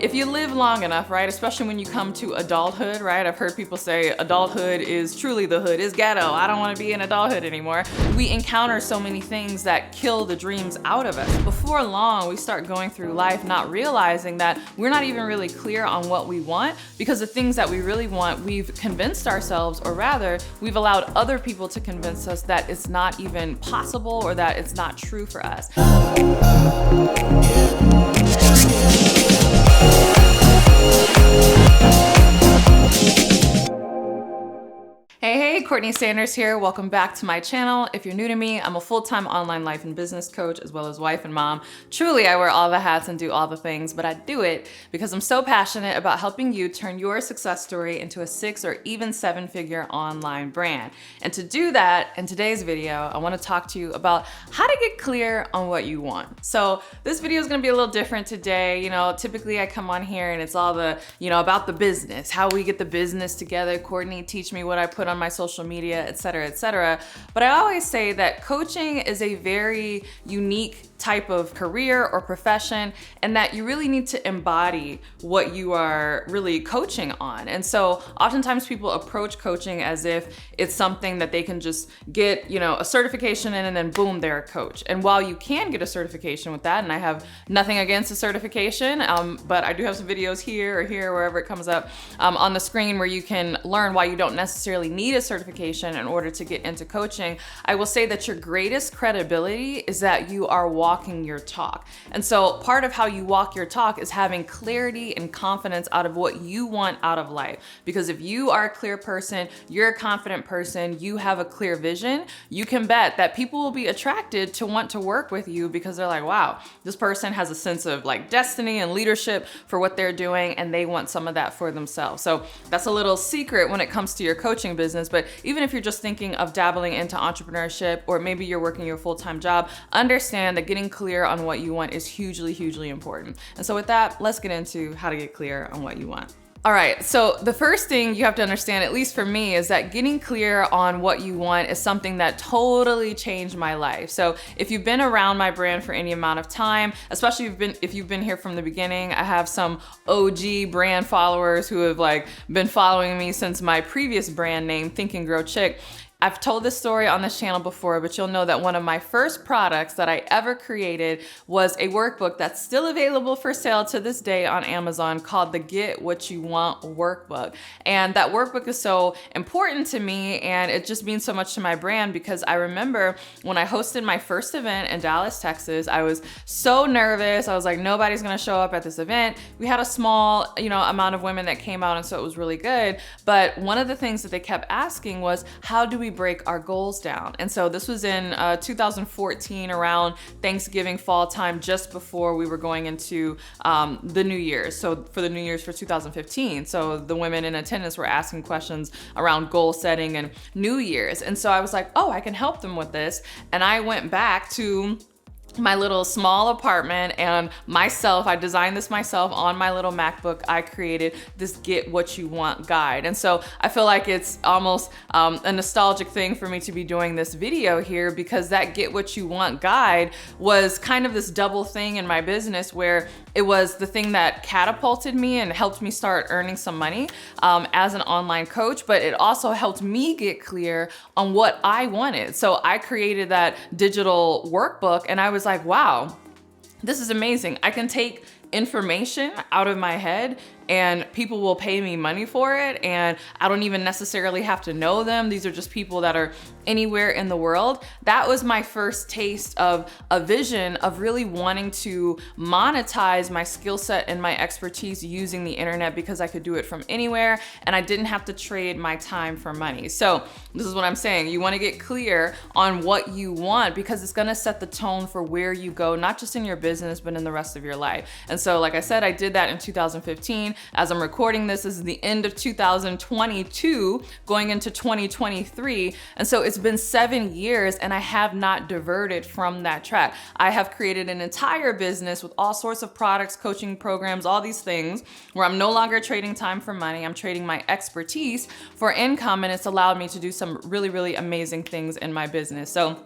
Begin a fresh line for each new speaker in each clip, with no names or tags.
if you live long enough, right, especially when you come to adulthood, right, I've heard people say adulthood is truly the hood, is ghetto, I don't want to be in adulthood anymore. We encounter so many things that kill the dreams out of us. Before long, we start going through life not realizing that we're not even really clear on what we want, because the things that we really want, we've convinced ourselves, or rather, we've allowed other people to convince us that it's not even possible or that it's not true for us. Hey, CourtneyLSanders here. Welcome back to my channel. If you're new to me, I'm a full-time online life and business coach as well as wife and mom. Truly, I wear all the hats and do all the things, but I do it because I'm so passionate about helping you turn your success story into a 6 or even 7-figure online brand. And to do that, in today's video, I want to talk to you about how to get clear on what you want. So this video is going to be a little different today. Typically I come on here and it's all the, about the business, how we get the business together. Courtney, teach me what I put on my social media, et cetera, et cetera. But I always say that coaching is a very unique type of career or profession, and that you really need to embody what you are really coaching on. And so oftentimes people approach coaching as if it's something that they can just get, a certification in and then boom, they're a coach. And while you can get a certification with that, and I have nothing against a certification, but I do have some videos here or here, wherever it comes up on the screen where you can learn why you don't necessarily need a certification in order to get into coaching. I will say that your greatest credibility is that you are walking your talk. And so part of how you walk your talk is having clarity and confidence out of what you want out of life. Because if you are a clear person, you're a confident person, you have a clear vision, you can bet that people will be attracted to want to work with you because they're like, wow, this person has a sense of destiny and leadership for what they're doing, and they want some of that for themselves. So that's a little secret when it comes to your coaching business. But even if you're just thinking of dabbling into entrepreneurship, or maybe you're working your full-time job, understand that getting clear on what you want is hugely, hugely important. And so with that, let's get into how to get clear on what you want. All right, so the first thing you have to understand, at least for me, is that getting clear on what you want is something that totally changed my life. So if you've been around my brand for any amount of time, especially if you've been here from the beginning, I have some OG brand followers who have been following me since my previous brand name, Think and Grow Chick. I've told this story on this channel before, but you'll know that one of my first products that I ever created was a workbook that's still available for sale to this day on Amazon called the Get What You Want workbook. And that workbook is so important to me, and it just means so much to my brand because I remember when I hosted my first event in Dallas, Texas, I was so nervous. I was like, nobody's gonna show up at this event. We had a small, amount of women that came out, and so it was really good. But one of the things that they kept asking was, how do we break our goals down? And so this was in 2014, around Thanksgiving fall time, just before we were going into the New Year's. So for the New Year's for 2015. So the women in attendance were asking questions around goal setting and New Year's. And so I was like, oh, I can help them with this. And I went back to my little small apartment and I designed this myself on my little MacBook. I created this Get What You Want guide. And so I feel like it's almost a nostalgic thing for me to be doing this video here, because that Get What You Want guide was kind of this double thing in my business, where it was the thing that catapulted me and helped me start earning some money as an online coach, but it also helped me get clear on what I wanted. So I created that digital workbook, and I was like, wow, this is amazing. I can take information out of my head and people will pay me money for it, and I don't even necessarily have to know them. These are just people that are anywhere in the world. That was my first taste of a vision of really wanting to monetize my skill set and my expertise using the internet, because I could do it from anywhere and I didn't have to trade my time for money. So this is what I'm saying. You want to get clear on what you want, because it's going to set the tone for where you go, not just in your business, but in the rest of your life. And so, like I said, I did that in 2015. As I'm recording this is the end of 2022, going into 2023. And so it's been 7 years and I have not diverted from that track. I have created an entire business with all sorts of products, coaching programs, all these things, where I'm no longer trading time for money. I'm trading my expertise for income, and it's allowed me to do some really, really amazing things in my business. So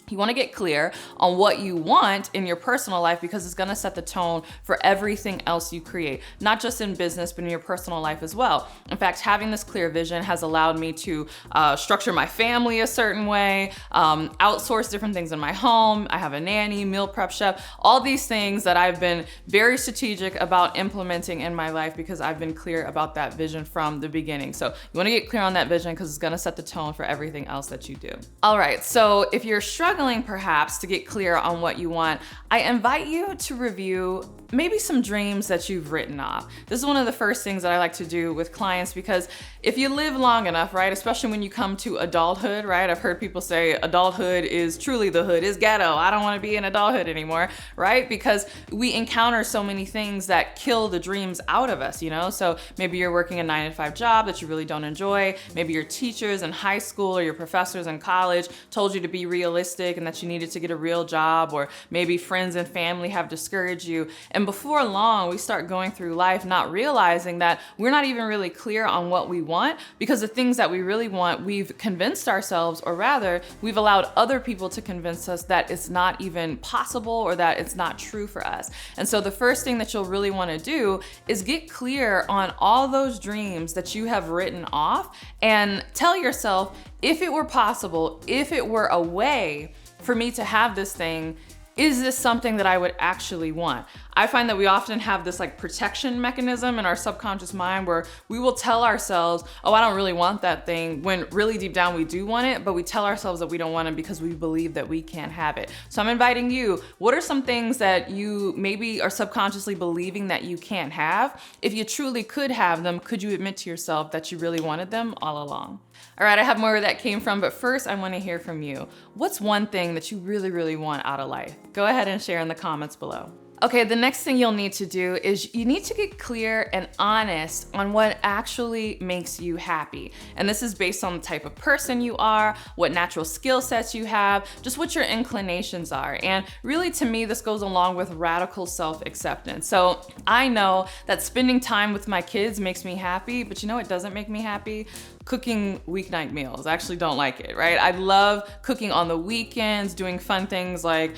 You want to get clear on what you want in your personal life because it's going to set the tone for everything else you create, not just in business, but in your personal life as well. In fact, having this clear vision has allowed me to structure my family a certain way, outsource different things in my home. I have a nanny, meal prep chef, all these things that I've been very strategic about implementing in my life because I've been clear about that vision from the beginning. So you want to get clear on that vision because it's going to set the tone for everything else that you do. All right, so if you're struggling perhaps to get clear on what you want, I invite you to review maybe some dreams that you've written off. This is one of the first things that I like to do with clients because if you live long enough, right, especially when you come to adulthood, right, I've heard people say adulthood is truly the hood, is ghetto. I don't want to be in adulthood anymore, right? Because we encounter so many things that kill the dreams out of us, you know? So maybe you're working a 9-to-5 job that you really don't enjoy. Maybe your teachers in high school or your professors in college told you to be realistic and that you needed to get a real job, or maybe friends and family have discouraged you. And before long, we start going through life not realizing that we're not even really clear on what we want because the things that we really want, we've convinced ourselves, or rather, we've allowed other people to convince us that it's not even possible or that it's not true for us. And so the first thing that you'll really want to do is get clear on all those dreams that you have written off and tell yourself, if it were possible, if it were a way for me to have this thing, is this something that I would actually want? I find that we often have this like protection mechanism in our subconscious mind where we will tell ourselves, oh, I don't really want that thing, when really deep down we do want it, but we tell ourselves that we don't want it because we believe that we can't have it. So I'm inviting you, what are some things that you maybe are subconsciously believing that you can't have? If you truly could have them, could you admit to yourself that you really wanted them all along? All right, I have more where that came from, but first I want to hear from you. What's one thing that you really, really want out of life? Go ahead and share in the comments below. Okay, the next thing you'll need to do is you need to get clear and honest on what actually makes you happy. And this is based on the type of person you are, what natural skill sets you have, just what your inclinations are. And really, to me, this goes along with radical self-acceptance. So I know that spending time with my kids makes me happy, but you know what doesn't make me happy? Cooking weeknight meals. I actually don't like it, right? I love cooking on the weekends, doing fun things like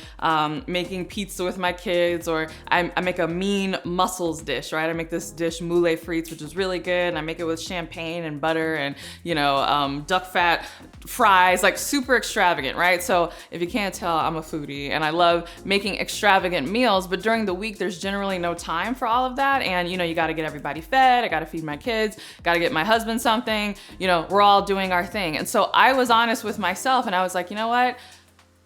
making pizza with my kids, or I make a mean mussels dish, right? I make this dish moule frites, which is really good, and I make it with champagne and butter and, you know, duck fat fries, like super extravagant, right? So if you can't tell, I'm a foodie and I love making extravagant meals, but during the week, there's generally no time for all of that. And, you know, you got to get everybody fed. I got to feed my kids, got to get my husband something. You know, we're all doing our thing. And so I was honest with myself and I was like, you know what?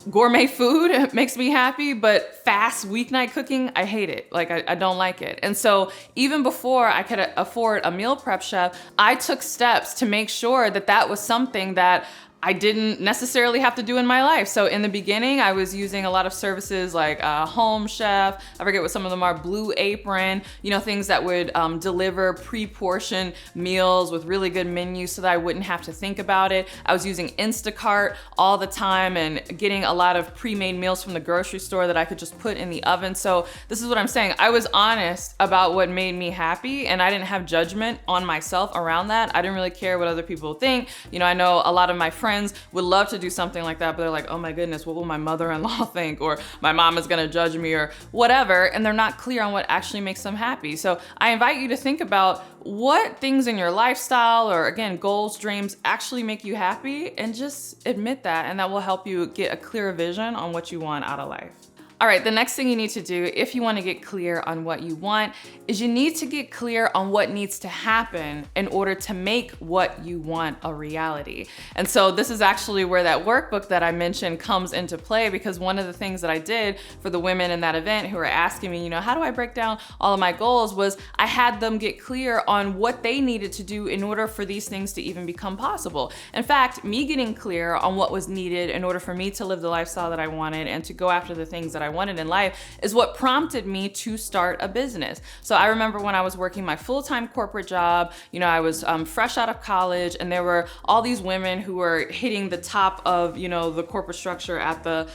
Gourmet food makes me happy, but fast weeknight cooking, I hate it. Like, I don't like it. And so even before I could afford a meal prep chef, I took steps to make sure that that was something that I didn't necessarily have to do in my life. So in the beginning, I was using a lot of services like Home Chef, I forget what some of them are, Blue Apron, you know, things that would deliver pre-portioned meals with really good menus so that I wouldn't have to think about it. I was using Instacart all the time and getting a lot of pre-made meals from the grocery store that I could just put in the oven. So this is what I'm saying. I was honest about what made me happy and I didn't have judgment on myself around that. I didn't really care what other people think. You know, I know a lot of my friends would love to do something like that, but they're like, oh my goodness, what will my mother-in-law think? Or my mom is gonna judge me or whatever, and they're not clear on what actually makes them happy. So I invite you to think about what things in your lifestyle or again, goals, dreams actually make you happy, and just admit that, and that will help you get a clearer vision on what you want out of life. All right, the next thing you need to do if you want to get clear on what you want is you need to get clear on what needs to happen in order to make what you want a reality. And so this is actually where that workbook that I mentioned comes into play, because one of the things that I did for the women in that event who were asking me, you know, how do I break down all of my goals, was I had them get clear on what they needed to do in order for these things to even become possible. In fact, me getting clear on what was needed in order for me to live the lifestyle that I wanted and to go after the things that I I wanted in life is what prompted me to start a business. So I remember when I was working my full-time corporate job, I was fresh out of college, and there were all these women who were hitting the top of, the corporate structure at the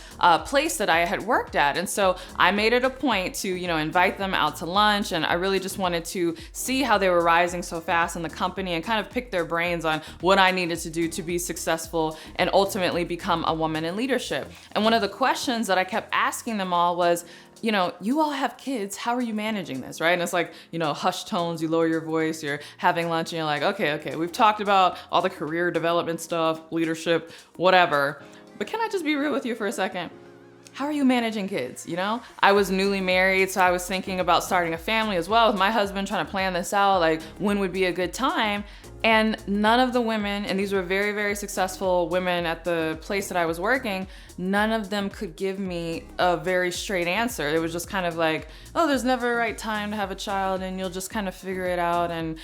place that I had worked at. And so I made it a point to, invite them out to lunch, and I really just wanted to see how they were rising so fast in the company and kind of pick their brains on what I needed to do to be successful and ultimately become a woman in leadership. And one of the questions that I kept asking them all was, you all have kids, how are you managing this, right? And it's like, hushed tones, you lower your voice, you're having lunch, and you're like, okay, we've talked about all the career development stuff, leadership, whatever, but can I just be real with you for a second? How are you managing kids? I was newly married, so I was thinking about starting a family as well with my husband, trying to plan this out, like when would be a good time. And none of the women, and these were very, very successful women at the place that I was working, none of them could give me a very straight answer. It was just kind of like, oh, there's never a right time to have a child, and you'll just kind of figure it out and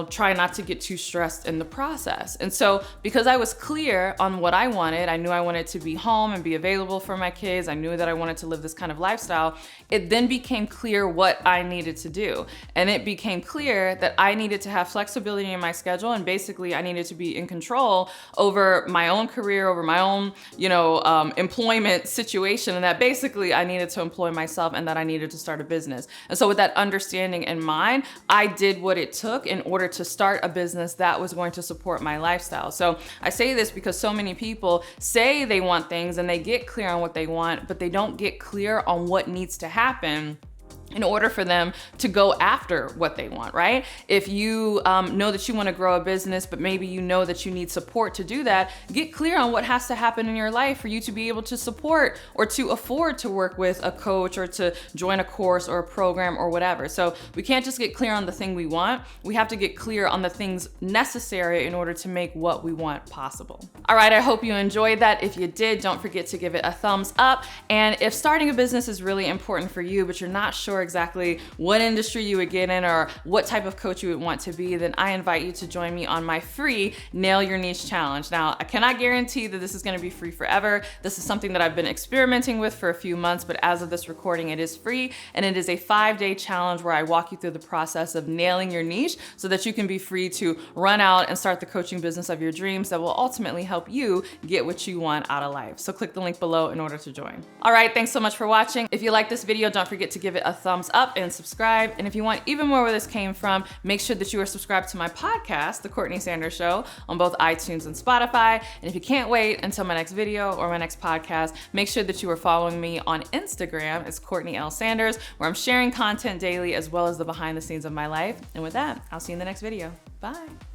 try not to get too stressed in the process. And so because I was clear on what I wanted, I knew I wanted to be home and be available for my kids. I knew that I wanted to live this kind of lifestyle. It then became clear what I needed to do. And it became clear that I needed to have flexibility in my schedule. And basically I needed to be in control over my own career, over my own, employment situation. And that basically I needed to employ myself and that I needed to start a business. And so with that understanding in mind, I did what it took in order to start a business that was going to support my lifestyle. So I say this because so many people say they want things and they get clear on what they want, but they don't get clear on what needs to happen in order for them to go after what they want, right? If you know that you want to grow a business, but maybe you know that you need support to do that, get clear on what has to happen in your life for you to be able to support or to afford to work with a coach or to join a course or a program or whatever. So we can't just get clear on the thing we want. We have to get clear on the things necessary in order to make what we want possible. All right, I hope you enjoyed that. If you did, don't forget to give it a thumbs up. And if starting a business is really important for you, but you're not sure exactly what industry you would get in or what type of coach you would want to be, then I invite you to join me on my free Nail Your Niche Challenge. Now, I cannot guarantee that this is going to be free forever. This is something that I've been experimenting with for a few months, but as of this recording, it is free, and it is a 5-day challenge where I walk you through the process of nailing your niche so that you can be free to run out and start the coaching business of your dreams that will ultimately help you get what you want out of life. So click the link below in order to join. All right, thanks so much for watching. If you like this video, don't forget to give it a thumbs up and subscribe. And if you want even more where this came from, make sure that you are subscribed to my podcast, The Courtney Sanders Show, on both iTunes and Spotify. And if you can't wait until my next video or my next podcast, make sure that you are following me on Instagram. It's CourtneyLSanders, where I'm sharing content daily as well as the behind the scenes of my life. And with that, I'll see you in the next video. Bye.